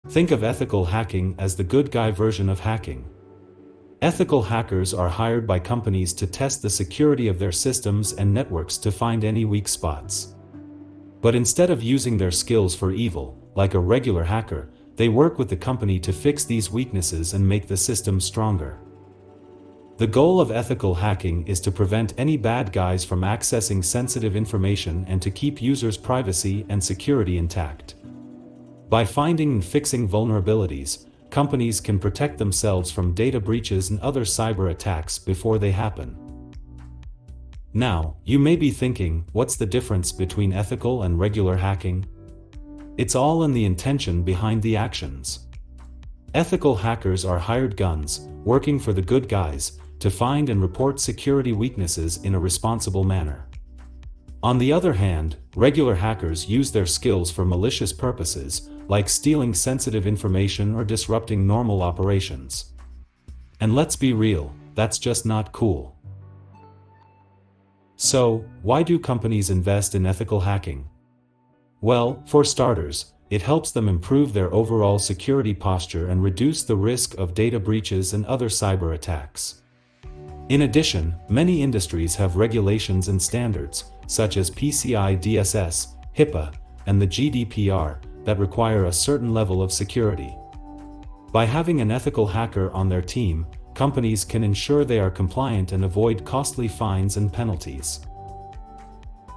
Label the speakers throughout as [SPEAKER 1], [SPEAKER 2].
[SPEAKER 1] Think of ethical hacking as the good guy version of hacking. Ethical hackers are hired by companies to test the security of their systems and networks to find any weak spots. But instead of using their skills for evil, like a regular hacker, they work with the company to fix these weaknesses and make the system stronger. The goal of ethical hacking is to prevent any bad guys from accessing sensitive information and to keep users' privacy and security intact. By finding and fixing vulnerabilities, companies can protect themselves from data breaches and other cyber attacks before they happen. Now, you may be thinking, what's the difference between ethical and regular hacking? It's all in the intention behind the actions. Ethical hackers are hired guns, working for the good guys, to find and report security weaknesses in a responsible manner. On the other hand, regular hackers use their skills for malicious purposes, like stealing sensitive information or disrupting normal operations. And let's be real, that's just not cool. So, why do companies invest in ethical hacking? Well, for starters, it helps them improve their overall security posture and reduce the risk of data breaches and other cyber attacks. In addition, many industries have regulations and standards, such as PCI DSS, HIPAA, and the GDPR, that require a certain level of security. By having an ethical hacker on their team, companies can ensure they are compliant and avoid costly fines and penalties.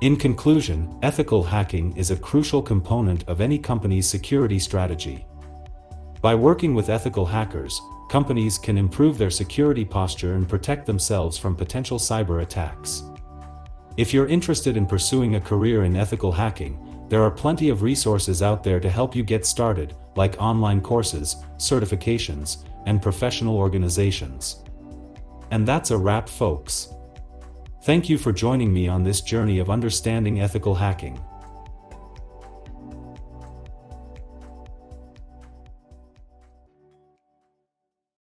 [SPEAKER 1] In conclusion, ethical hacking is a crucial component of any company's security strategy. By working with ethical hackers, companies can improve their security posture and protect themselves from potential cyber attacks. If you're interested in pursuing a career in ethical hacking, there are plenty of resources out there to help you get started, like online courses, certifications, and professional organizations. And that's a wrap, folks. Thank you for joining me on this journey of understanding ethical hacking.